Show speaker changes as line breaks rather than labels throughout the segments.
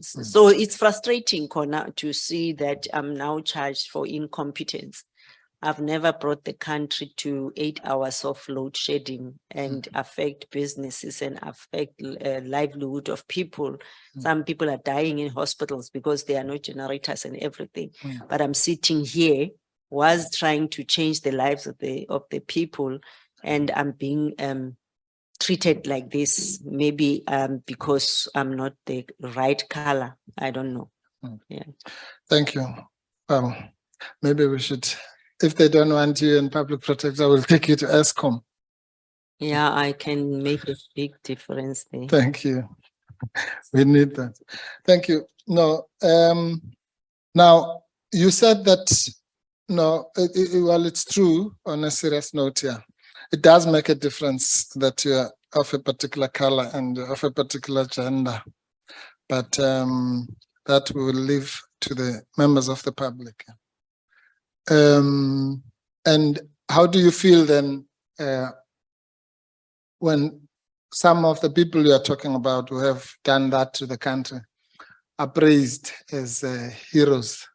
So it's frustrating, Kona, to see that I'm now charged for incompetence. I've never brought the country to 8 hours of load shedding and affect businesses and affect livelihood of people. Some people are dying in hospitals because there are no generators and everything. But I'm sitting here, was trying to change the lives of the people, and I'm being treated like this, maybe because I'm not the right color. I don't know. Yeah.
Thank you. Maybe we should, if they don't want you in public protector, I will take you to ESCOM.
Yeah, I can make a big difference there.
Thank you. We need that. Thank you. No, now you said that, no, well, it's true on a serious note here. It does make a difference that you're of a particular color and of a particular gender, but that we will leave to the members of the public. And how do you feel then when some of the people you are talking about who have done that to the country are praised as heroes,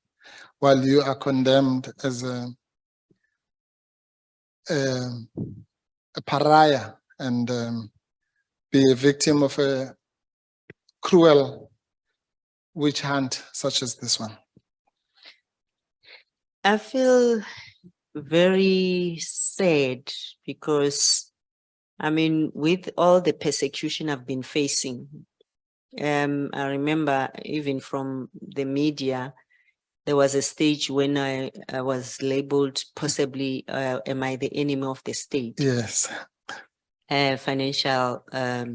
while you are condemned as a pariah and be a victim of a cruel witch hunt such as this one?
I feel very sad because, I mean, with all the persecution I've been facing, I remember even from the media, there was a stage when I was labeled possibly, am I the enemy of the state?
Yes.
Financial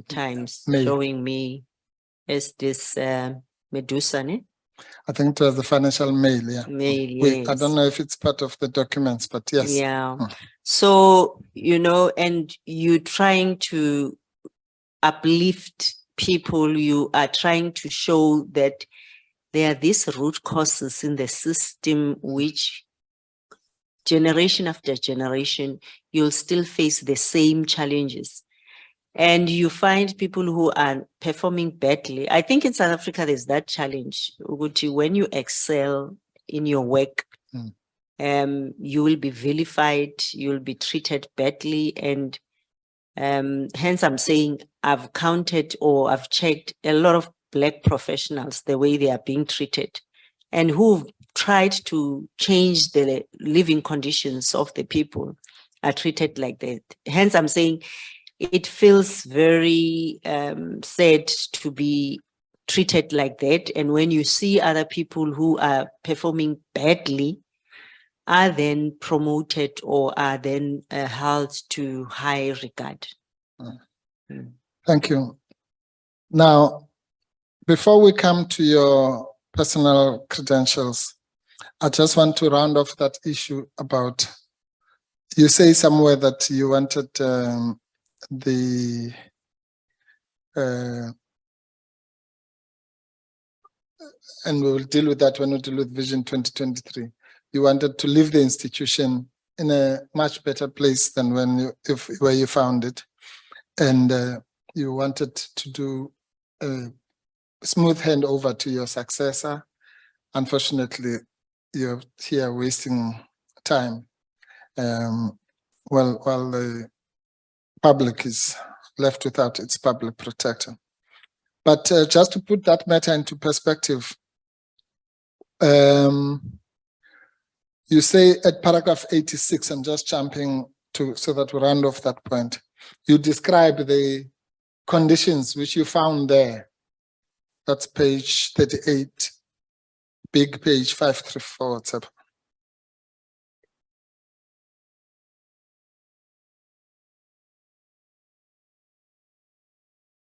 Times showing me as this Medusa, ne?
I think it was the Financial Mail, yeah.
Mail, yes.
I don't know if it's part of the documents, but yes.
Yeah. So, you know, and you trying to uplift people, you are trying to show that there are these root causes in the system which generation after generation, you'll still face the same challenges. And you find people who are performing badly. I think in South Africa, there's that challenge. When you excel in your work, you will be vilified, you'll be treated badly. And hence I'm saying I've counted or I've checked a lot of Black professionals, the way they are being treated, and who've tried to change the living conditions of the people are treated like that. Hence I'm saying it feels very sad to be treated like that. And when you see other people who are performing badly are then promoted or are then held to high regard.
Thank you. Now, before we come to your personal credentials, I just want to round off that issue about, you say somewhere that you wanted and we will deal with that when we deal with Vision 2023. You wanted to leave the institution in a much better place than where you found it. And you wanted to do a smooth handover to your successor. Unfortunately, you're here wasting time while the public is left without its public protector. But just to put that matter into perspective, you say at paragraph 86, I'm just jumping to so that we round off that point. You describe the conditions which you found there. That's page 38, big page 534, whatever.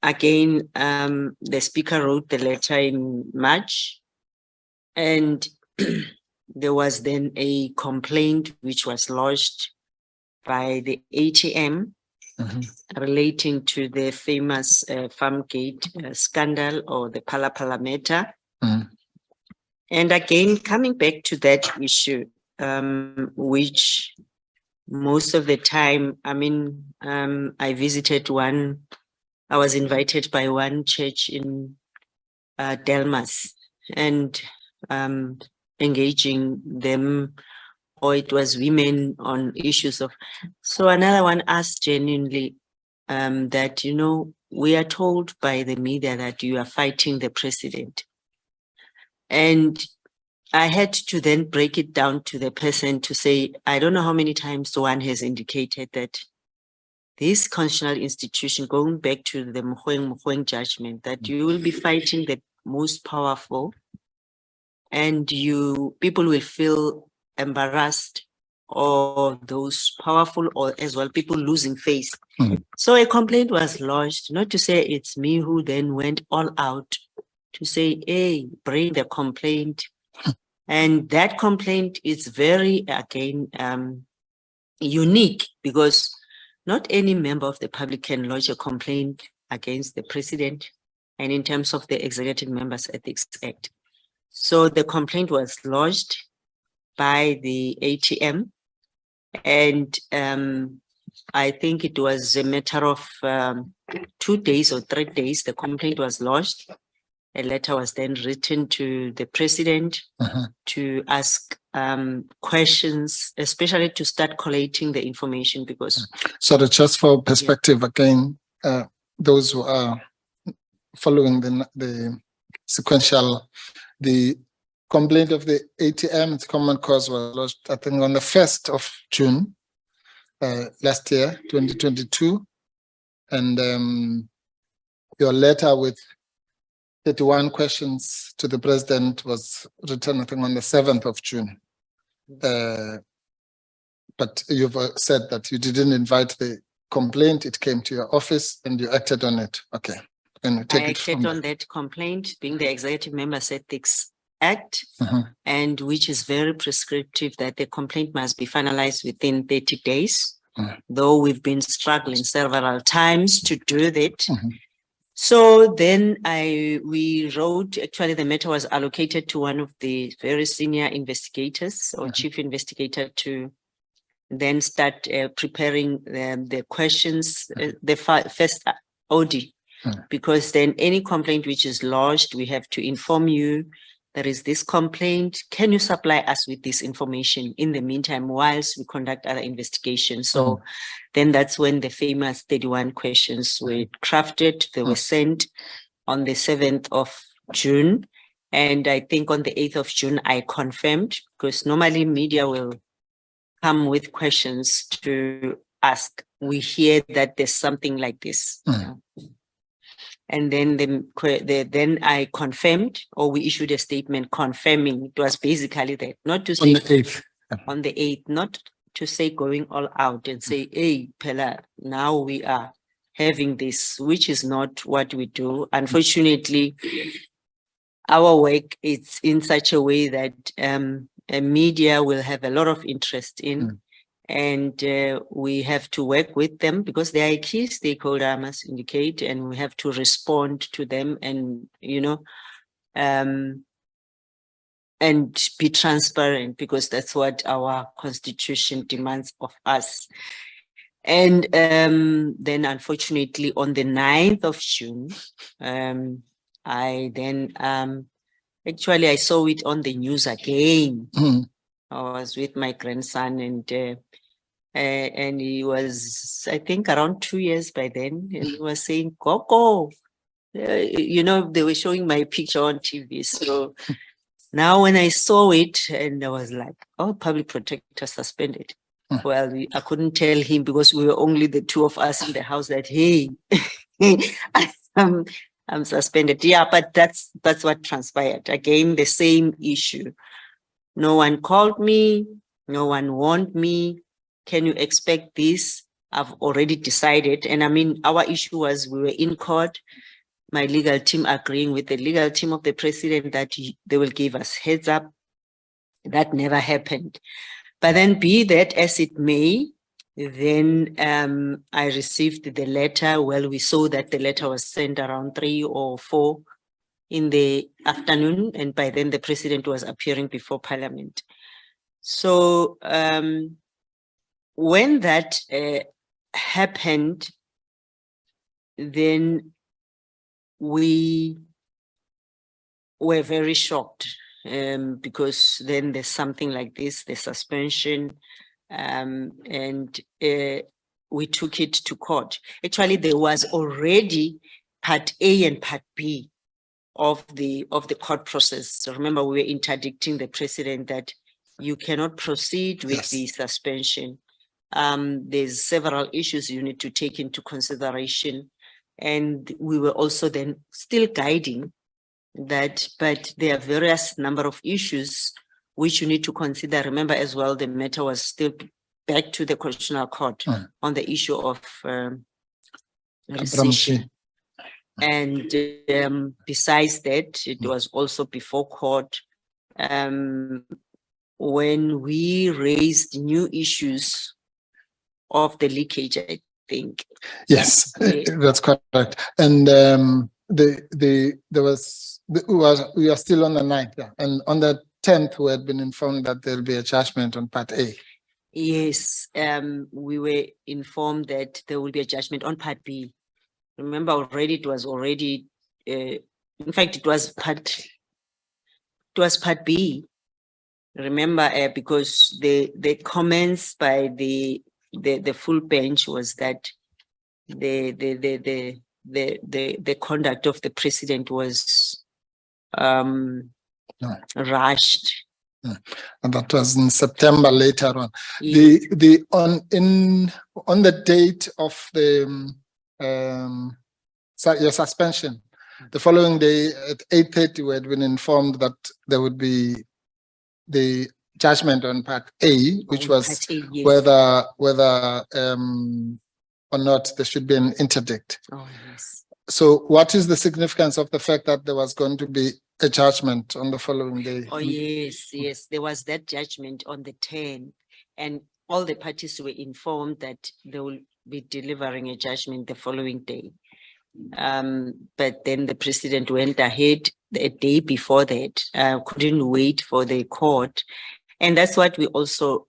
Again, the speaker wrote the letter in March, and there was then a complaint which was lodged by the ATM relating to the famous Farmgate scandal or the Phala Phala matter. And again, coming back to that issue, which most of the time, I mean, I was invited by one church in Delmas and engaging them, or it was women on issues of. So another one asked genuinely that, you know, we are told by the media that you are fighting the president. And I had to then break it down to the person to say, I don't know how many times one has indicated that this constitutional institution, going back to the Mkhwebane judgment, that you will be fighting the most powerful, and people will feel embarrassed, or those powerful, or as well people losing face. So a complaint was lodged, not to say it's me who then went all out to say, hey, bring the complaint. And that complaint is very, again, unique, because not any member of the public can lodge a complaint against the president, and in terms of the Executive Members Ethics Act. So the complaint was lodged by the ATM, and I think it was a matter of 2 days or 3 days, the complaint was lodged. A letter was then written to the president to ask questions, especially to start collating the information, because...
So just for perspective, again, those who are following the sequential, the complaint of the ATM, its common cause, was lodged, I think, on the 1st of June last year, 2022. And your letter with 31 questions to the president was written, I think, on the 7th of June. But you've said that you didn't invite the complaint, it came to your office and you acted on it. Okay. And I
acted on that complaint, being the Executive Members Ethics Act, and which is very prescriptive that the complaint must be finalized within 30 days, though we've been struggling several times to do that. So then we wrote, actually the matter was allocated to one of the very senior investigators or chief investigator to then start preparing the questions, the first audit, because then any complaint which is lodged, we have to inform you there is this complaint. Can you supply us with this information in the meantime whilst we conduct other investigations? So then that's when the famous 31 questions were crafted. They were sent on the 7th of June. And I think on the 8th of June, I confirmed, because normally media will come with questions to ask. We hear that there's something like this. And then then I confirmed, or we issued a statement confirming. It was basically that, not to say...
On the 8th.
On the 8th, not to say going all out and say, hey, Pella, now we are having this, which is not what we do. Unfortunately, our work is in such a way that media will have a lot of interest in, and we have to work with them because they are a key stakeholder, I must indicate, and we have to respond to them and, you know, and be transparent, because that's what our constitution demands of us. And then unfortunately on the 9th of June, I then actually I saw it on the news again. I was with my grandson, and he was, I think, around 2 years by then, and he was saying, Coco, you know, they were showing my picture on TV. So now when I saw it, and I was like, oh, public protector suspended. Well, I couldn't tell him, because we were only the two of us in the house, that, hey, I'm suspended. Yeah, but that's what transpired. Again, the same issue. No one called me. No one warned me. Can you expect this? I've already decided. And I mean, our issue was we were in court, my legal team agreeing with the legal team of the president that they will give us heads up. That never happened. But then, be that as it may, then I received the letter. Well, we saw that the letter was sent around 3 or 4 in the afternoon, and by then the president was appearing before Parliament. So when that happened, then we were very shocked because then there's something like this, the suspension, and we took it to court. Actually, there was already part A and part B of the court process. So remember, we were interdicting the president that you cannot proceed with
Yes.
the suspension. There's several issues you need to take into consideration. And we were also then still guiding that, but there are various number of issues which you need to consider. Remember as well, the matter was still back to the Constitutional Court on the issue of rescission. And besides that, it was also before court when we raised new issues of the leakage, I think.
Yes, that's correct. And we are still on the 9th, yeah. And on the 10th, we had been informed that there'll be a judgment on part A.
Yes, we were informed that there will be a judgment on part B. Remember, already it was already, in fact, it was part B. Remember, because the comments by the full bench was that the conduct of the president was rushed.
And that was in September later on.
Yes.
On the date of the your suspension, the following day at 8:30, we had been informed that there would be the judgment on part A, which was
Part A, yes.
whether or not there should be an interdict.
Oh, yes.
So what is the significance of the fact that there was going to be a judgment on the following day?
Oh, yes, yes. There was that judgment on the 10th, and all the parties were informed that they will be delivering a judgment the following day. But then the president went ahead a day before that, couldn't wait for the court. And that's what we also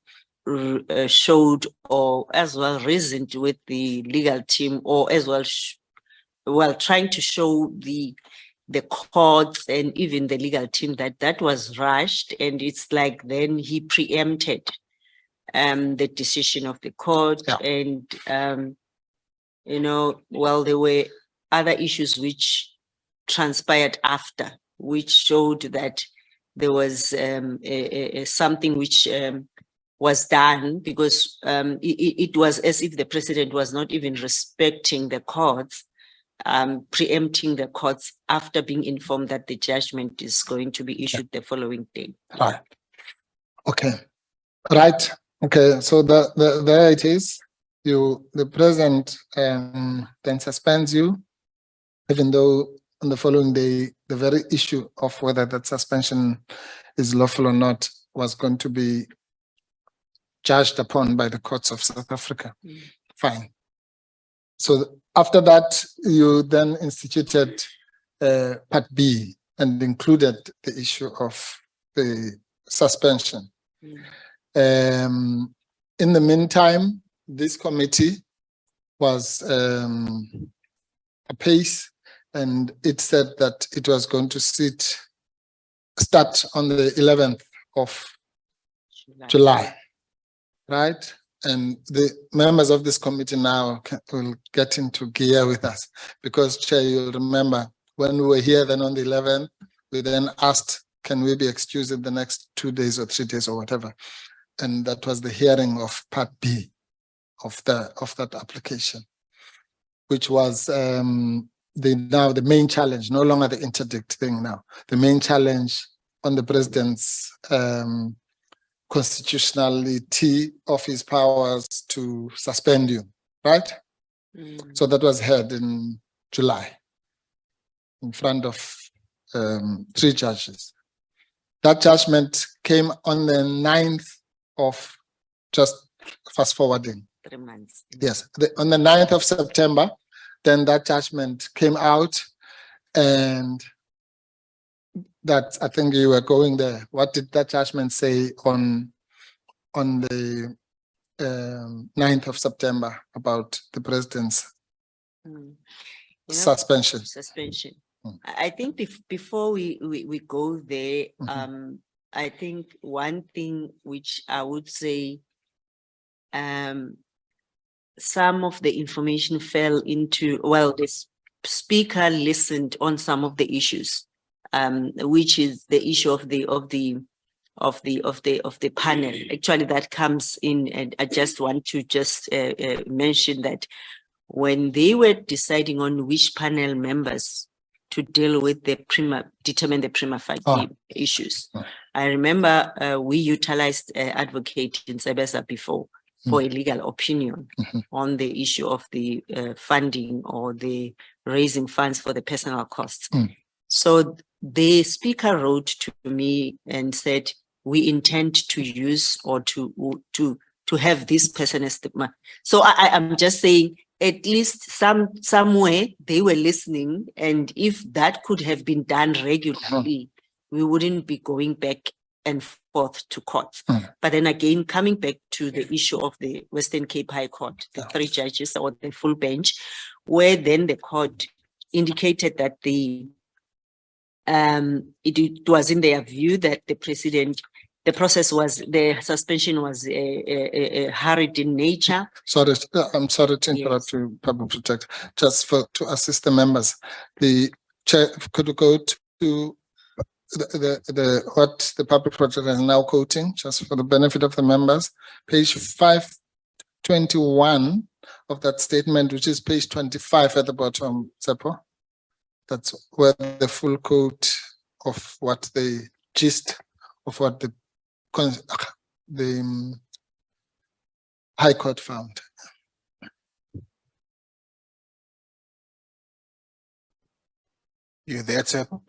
showed, or as well reasoned with the legal team, or as well, trying to show the courts and even the legal team that was rushed. And it's like then he preempted the decision of the court.
Yeah.
And, there were other issues which transpired after, which showed that there was something which was done, because it was as if the president was not even respecting the courts, preempting the courts after being informed that the judgment is going to be issued the following day.
Right. Okay. Right. Okay. So there it is. The president then suspends you, even though on the following day, the very issue of whether that suspension is lawful or not was going to be judged upon by the courts of South Africa. Fine. So after that, you then instituted Part B and included the issue of the suspension. In the meantime, this committee was apace, and it said that it was going to start on the 11th of July, right? And the members of this committee now will get into gear with us, because Chair, you'll remember when we were here then on the 11th, we then asked, can we be excused in the next 2 days or 3 days or whatever? And that was the hearing of Part B of that application, which was now the main challenge, no longer the interdict thing now. The main challenge on the president's constitutionality of his powers to suspend you, right? So that was heard in July in front of 3 judges. That judgment came on the 9th of, just fast forwarding.
3 months.
Yes, on the 9th of September, then that judgment came out, and that, I think you were going there. What did that judgment say on the 9th of September about the president's suspension?
Suspension. I think before we go there, I think one thing which I would say, some of the information fell into, well, the speaker listened on some of the issues, which is the issue of the panel. Actually, that comes in, and I just want to mention that when they were deciding on which panel members to deal with determine the prima facie issues, I remember we utilized advocate in Sebesa before for a legal opinion on the issue of the funding or the raising funds for the personal costs. So the speaker wrote to me and said, we intend to use or to have this person as the. So I'm just saying, at least somewhere they were listening, and if that could have been done regularly, we wouldn't be going back and forth to court. But then again, coming back to the issue of the Western Cape High Court, the 3 judges or the full bench, where then the court indicated that it was in their view that the suspension was hurried in nature.
Sorry, I'm sorry to interrupt you, Public Protector. Just to assist the members, the chair could go to what the Public Protector is now quoting, just for the benefit of the members, page 521 of that statement, which is page 25 at the bottom, Tsepo. That's where the full quote of what the gist of what the High Court found.
You there, Tsepo?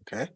Okay.